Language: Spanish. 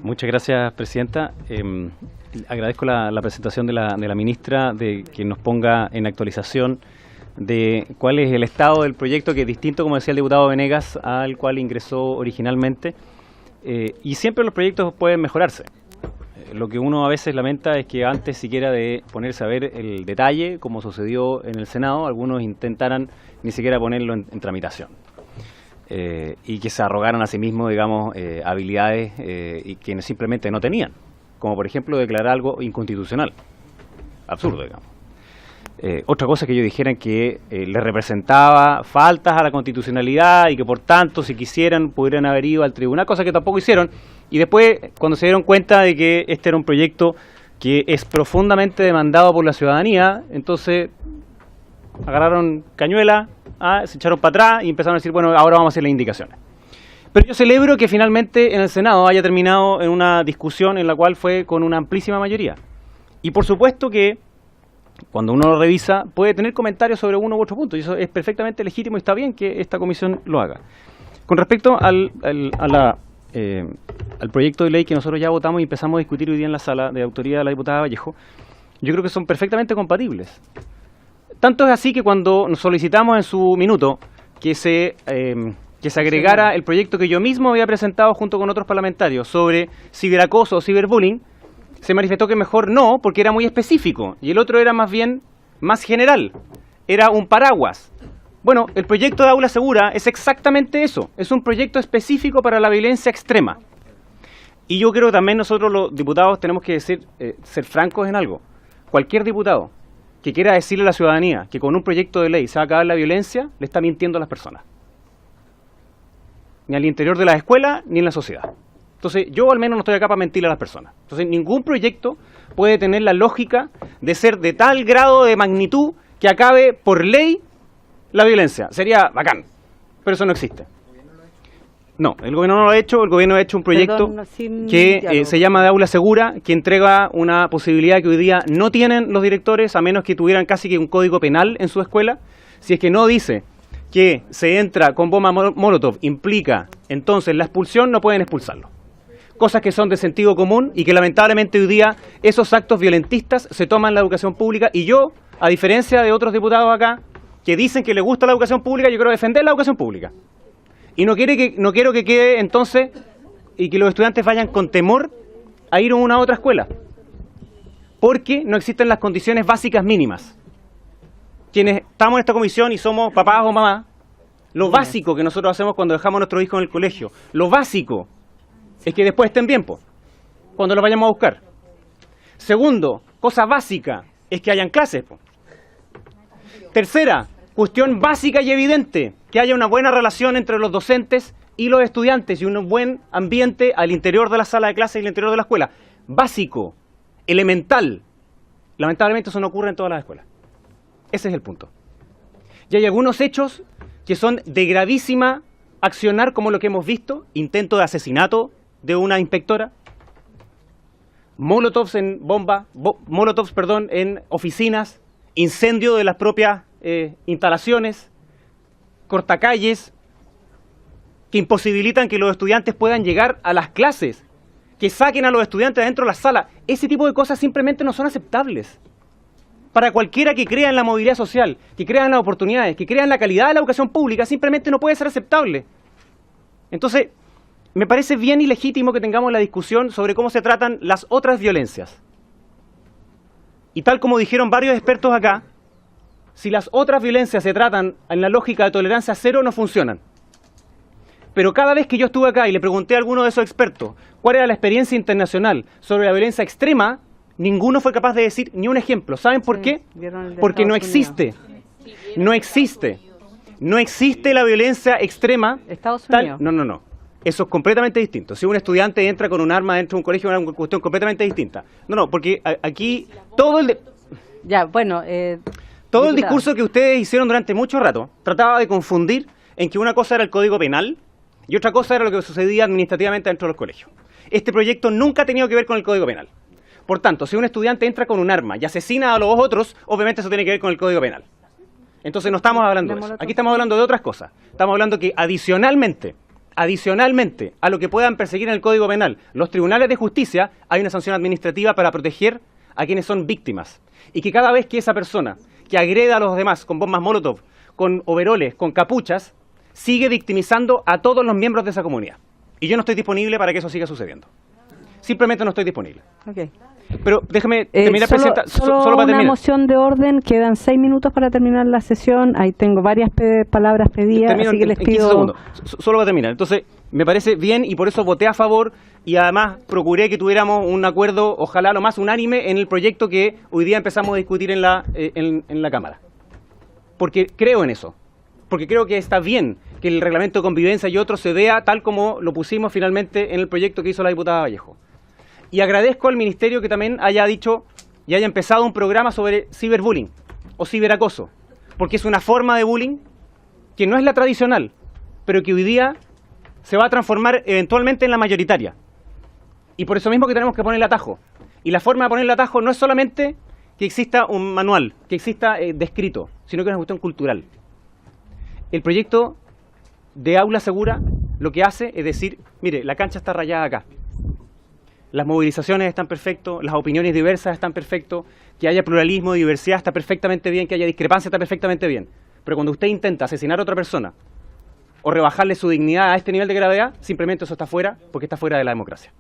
Muchas gracias, Presidenta. Agradezco la presentación de la ministra, de que nos ponga en actualización de cuál es el estado del proyecto, que es distinto, como decía el diputado Venegas, al cual ingresó originalmente. Y siempre los proyectos pueden mejorarse. Lo que uno a veces lamenta es que antes siquiera de ponerse a ver el detalle, como sucedió en el Senado, algunos intentaran ni siquiera ponerlo en tramitación. Y que se arrogaron a sí mismos, digamos, habilidades y que simplemente no tenían, como por ejemplo declarar algo inconstitucional. Absurdo, digamos. Otra cosa que ellos dijeran que les representaba faltas a la constitucionalidad y que por tanto, si quisieran, pudieran haber ido al tribunal, cosa que tampoco hicieron. Y después, cuando se dieron cuenta de que este era un proyecto que es profundamente demandado por la ciudadanía, entonces agarraron cañuela, se echaron para atrás y empezaron a decir, bueno, ahora vamos a hacer las indicaciones. Pero yo celebro que finalmente en el Senado haya terminado en una discusión en la cual fue con una amplísima mayoría. Y por supuesto que cuando uno lo revisa puede tener comentarios sobre uno u otro punto, y eso es perfectamente legítimo y está bien que esta comisión lo haga. Con respecto al proyecto de ley que nosotros ya votamos y empezamos a discutir hoy día en la sala de autoría de la diputada Vallejo, yo creo que son perfectamente compatibles. Tanto es así que cuando nos solicitamos en su minuto que se agregara el proyecto que yo mismo había presentado junto con otros parlamentarios sobre ciberacoso o ciberbullying, se manifestó que mejor no, porque era muy específico, y el otro era más bien más general, era un paraguas. Bueno, el proyecto de Aula Segura es exactamente eso, es un proyecto específico para la violencia extrema. Y yo creo que también nosotros los diputados tenemos que ser francos en algo. Cualquier diputado que quiera decirle a la ciudadanía que con un proyecto de ley se va a acabar la violencia, le está mintiendo a las personas. Ni al interior de las escuelas, ni en la sociedad. Entonces, yo al menos no estoy acá para mentirle a las personas. Entonces, ningún proyecto puede tener la lógica de ser de tal grado de magnitud que acabe por ley la violencia. Sería bacán, pero eso no existe. No, el gobierno no lo ha hecho. El gobierno ha hecho un proyecto que se llama de Aula Segura, que entrega una posibilidad que hoy día no tienen los directores, a menos que tuvieran casi que un código penal en su escuela. Si es que no dice que se entra con bomba molotov, implica entonces la expulsión, no pueden expulsarlo. Cosas que son de sentido común y que lamentablemente hoy día esos actos violentistas se toman en la educación pública, y yo, a diferencia de otros diputados acá, que dicen que les gusta la educación pública, yo quiero defender la educación pública. Y no quiero que quede entonces y que los estudiantes vayan con temor a ir a una otra escuela, porque no existen las condiciones básicas mínimas. Quienes estamos en esta comisión y somos papás o mamás, lo básico que nosotros hacemos cuando dejamos a nuestros hijos en el colegio, lo básico es que después estén bien, cuando los vayamos a buscar. Segundo, cosa básica, es que hayan clases. Tercera, cuestión básica y evidente, que haya una buena relación entre los docentes y los estudiantes y un buen ambiente al interior de la sala de clases y al interior de la escuela. Básico, elemental. Lamentablemente eso no ocurre en todas las escuelas. Ese es el punto. Y hay algunos hechos que son de gravísima accionar, como lo que hemos visto: intento de asesinato de una inspectora, molotovs en oficinas, incendio de las propias instalaciones, cortacalles que imposibilitan que los estudiantes puedan llegar a las clases, que saquen a los estudiantes adentro de la sala. Ese tipo de cosas simplemente no son aceptables. Para cualquiera que crea en la movilidad social, que crea en las oportunidades, que crea en la calidad de la educación pública, simplemente no puede ser aceptable. Entonces, me parece bien y legítimo que tengamos la discusión sobre cómo se tratan las otras violencias. Y tal como dijeron varios expertos acá, si las otras violencias se tratan en la lógica de tolerancia cero, no funcionan. Pero cada vez que yo estuve acá y le pregunté a alguno de esos expertos cuál era la experiencia internacional sobre la violencia extrema, ninguno fue capaz de decir ni un ejemplo. ¿Saben por qué? Porque no existe. No existe. No existe la violencia extrema. Estados Unidos. No. Eso es completamente distinto. Si un estudiante entra con un arma dentro de un colegio, es una cuestión completamente distinta. No, porque aquí todo el... Todo el discurso que ustedes hicieron durante mucho rato trataba de confundir en que una cosa era el Código Penal y otra cosa era lo que sucedía administrativamente dentro de los colegios. Este proyecto nunca ha tenido que ver con el Código Penal. Por tanto, si un estudiante entra con un arma y asesina a los otros, obviamente eso tiene que ver con el Código Penal. Entonces no estamos hablando de eso. Aquí estamos hablando de otras cosas. Estamos hablando que adicionalmente adicionalmente a lo que puedan perseguir en el Código Penal los tribunales de justicia, hay una sanción administrativa para proteger a quienes son víctimas. Y que cada vez que esa persona que agreda a los demás con bombas Molotov, con overoles, con capuchas, sigue victimizando a todos los miembros de esa comunidad. Y yo no estoy disponible para que eso siga sucediendo. Simplemente no estoy disponible. Okay. Pero déjeme terminar, Presidenta. Solo para una terminar. moción de orden, quedan 6 minutos para terminar la sesión. Ahí tengo varias palabras pedidas, Termino así que les en 15 pido... segundos. Solo va a terminar. Entonces, me parece bien y por eso voté a favor y además procuré que tuviéramos un acuerdo, ojalá lo más unánime, en el proyecto que hoy día empezamos a discutir en la Cámara. Porque creo en eso. Porque creo que está bien que el reglamento de convivencia y otros se vea tal como lo pusimos finalmente en el proyecto que hizo la diputada Vallejo. Y agradezco al Ministerio que también haya dicho y haya empezado un programa sobre ciberbullying o ciberacoso, porque es una forma de bullying que no es la tradicional, pero que hoy día se va a transformar eventualmente en la mayoritaria. Y por eso mismo que tenemos que poner el atajo. Y la forma de poner el atajo no es solamente que exista un manual, que exista descrito, sino que es una cuestión cultural. El proyecto de Aula Segura lo que hace es decir, mire, la cancha está rayada acá. Las movilizaciones están perfectas, las opiniones diversas están perfectas, que haya pluralismo y diversidad está perfectamente bien, que haya discrepancia está perfectamente bien. Pero cuando usted intenta asesinar a otra persona o rebajarle su dignidad a este nivel de gravedad, simplemente eso está fuera, porque está fuera de la democracia.